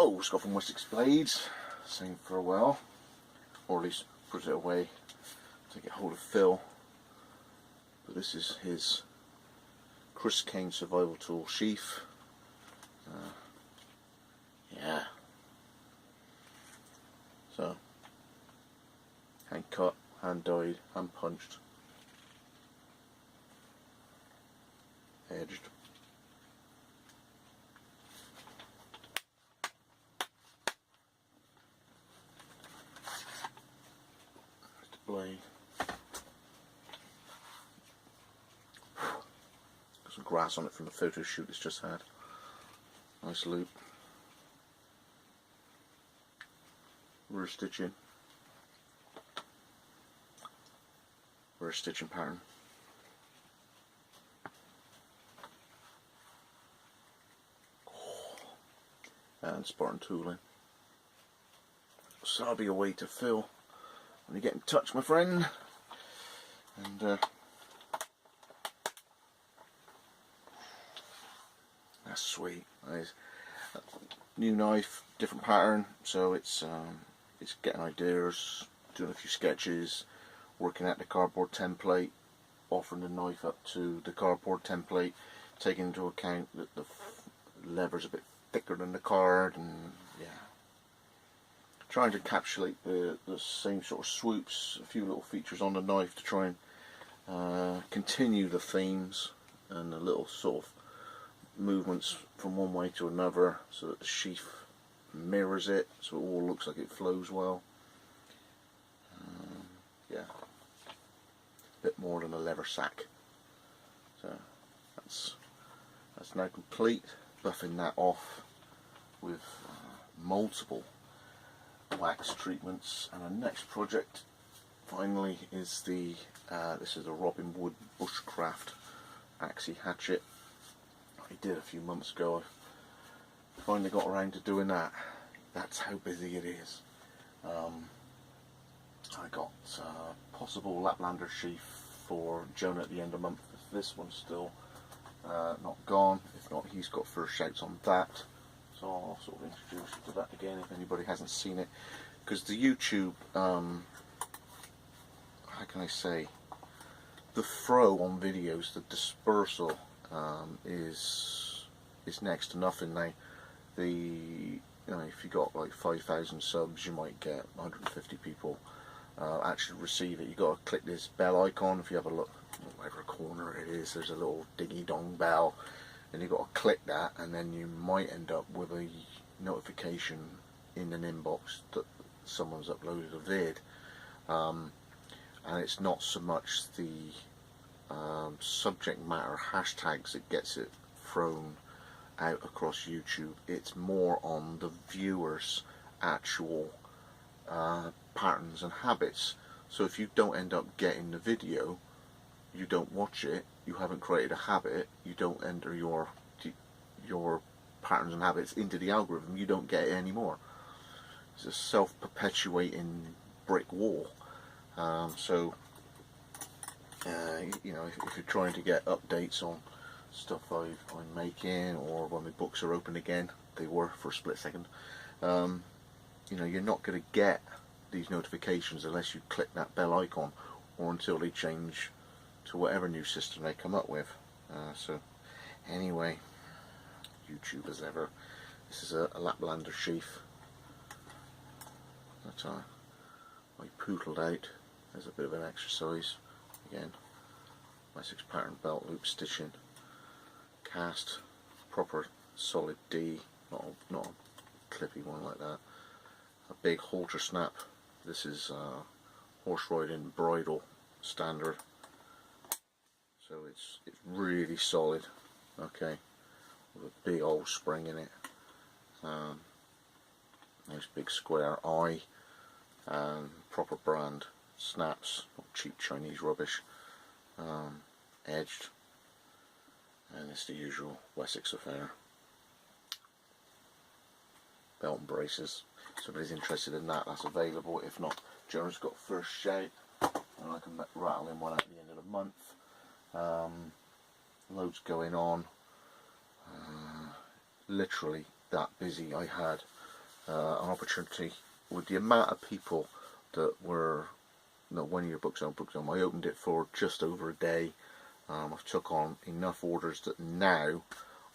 Oh, it's got from Wessex blades, same for a while, or at least put it away to get hold of Phil. But this is his Caine survival tool sheath. Yeah. So, hand cut, hand dyed, hand punched, edged. There's the blade. Got some grass on it from the photo shoot it's just had. Nice loop. Rear stitching pattern. And Spartan tooling. So I'll be away to Phil when you get in touch, my friend. And that's sweet. Nice. New knife, different pattern, so it's getting ideas, doing a few sketches, working out the cardboard template, offering the knife up to the cardboard template, taking into account that the lever's a bit thicker than the card, and yeah, trying to encapsulate the same sort of swoops, a few little features on the knife to try and continue the themes and the little sort of movements from one way to another, so that the sheath mirrors it, so it all looks like it flows well. Yeah, a bit more than a leather sack. So that's now complete. Buffing that off with multiple wax treatments, and the next project finally is the this is a Robin Wood Bushcraft Axie hatchet. I did a few months ago. I finally got around to doing that. That's how busy it is. I got possible Laplander sheath for Jonah at the end of the month. This one's still not gone. If not, he's got first shouts on that. So I'll sort of introduce you to that again if anybody hasn't seen it. Because the YouTube, how can I say, the throw on videos, the dispersal is next to nothing now. If you got like 5,000 subs, you might get 150 people actually receive it. You got to click this bell icon. If you have a look, whatever corner it is, there's a little dingy dong bell, and you got to click that, and then you might end up with a notification in an inbox that someone's uploaded a vid. And it's not so much the subject matter hashtags that gets it thrown out across YouTube. It's more on the viewers' actual patterns and habits. So if you don't end up getting the video, you don't watch it, you haven't created a habit, you don't enter your patterns and habits into the algorithm, you don't get it anymore. It's a self-perpetuating brick wall. If you're trying to get updates on stuff I'm making, or when my books are open again, they were for a split second, you're not going to get these notifications unless you click that bell icon, or until they change to whatever new system they come up with. So anyway, YouTube as ever, this is a Laplander sheath that I poodled out as a bit of an exercise. Again, Wessex pattern belt loop stitching, cast, proper solid D, not a clippy one like that. A big halter snap. This is horse riding bridle standard, so it's really solid. Okay, with a big old spring in it. Nice big square eye, and proper brand snaps, not cheap Chinese rubbish. Edged, and it's the usual Wessex affair. Belt and braces. If somebody's interested in that, that's available. If not, Jonah's got first shout, and I can rattle in one at the end of the month. Loads going on. Literally that busy. I had an opportunity with the amount of people that were, no, one of your books on. I opened it for just over a day. I've took on enough orders that now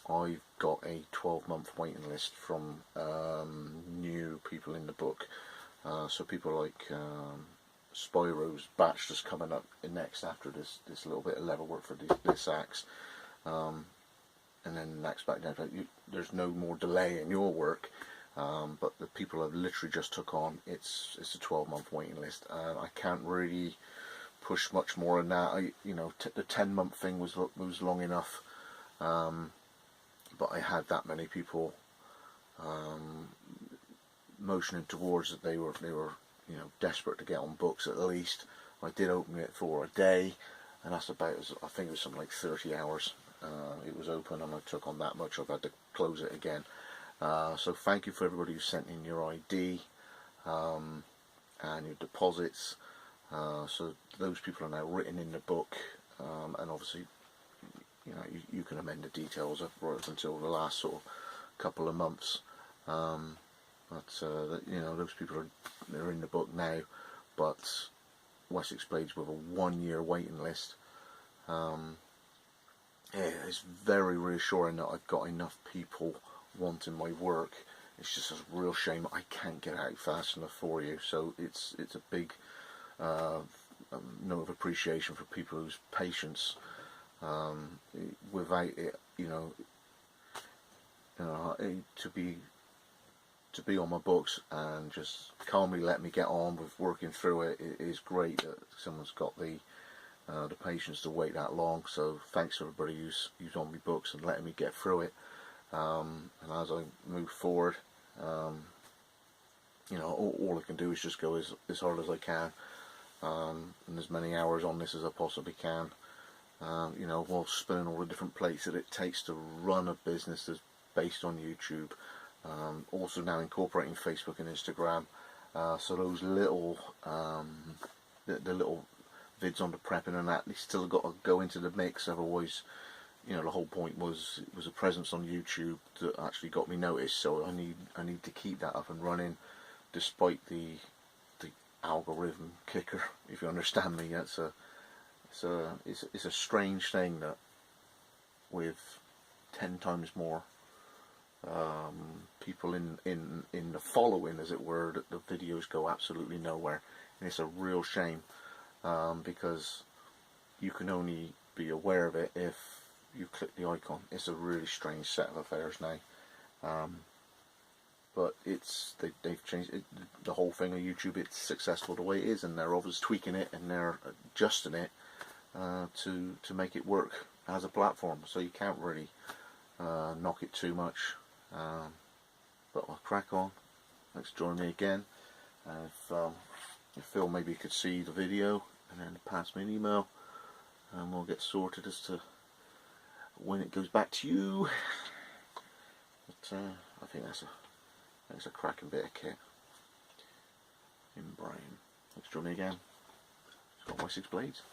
I've got a 12-month waiting list from new people in the book. So people like Spyro's batch just coming up next after this little bit of level work for this axe, and then the next back down. There's no more delay in your work, but the people I've literally just took on, it's a 12-month waiting list. I can't really push much more than that. The 10-month thing was long enough, but I had that many people motioning towards that they were desperate to get on books at least. I did open it for a day, and that's about, I think it was something like 30 hours it was open, and I took on that much. I've had to close it again. So thank you for everybody who sent in your ID and your deposits. So those people are now written in the book, and obviously you can amend the details up right until the last sort of couple of months. But those people they're in the book now, but Wessex Blades with a 1-year waiting list. It's very reassuring that I've got enough people wanting my work. It's just a real shame I can't get out fast enough for you. So it's a big note of appreciation for people whose patience. Without it, to be on my books and just calmly let me get on with working through it, it is great that someone's got the patience to wait that long. So thanks to everybody who's on my books and letting me get through it. And as I move forward, all I can do is just go as hard as I can, and as many hours on this as I possibly can. While spinning all the different plates that it takes to run a business that's based on YouTube. Also now incorporating Facebook and Instagram, so those little the little vids on the prepping and that, they still got to go into the mix. Otherwise, the whole point was it was a presence on YouTube that actually got me noticed. So I need to keep that up and running, despite the algorithm kicker. If you understand me, it's a strange thing that with 10 times more people in the following, as it were, that the videos go absolutely nowhere, and it's a real shame, because you can only be aware of it if you click the icon. It's a really strange set of affairs now, but they've changed it, the whole thing of YouTube. It's successful the way it is, and they're obviously tweaking it and they're adjusting it to make it work as a platform. So you can't really knock it too much. But I'll crack on. Thanks for joining me again. If Phil maybe could see the video and then pass me an email, and we'll get sorted as to when it goes back to you. But I think that's a cracking bit of kit in brain. Thanks for joining me again. It's got Wessex Blades.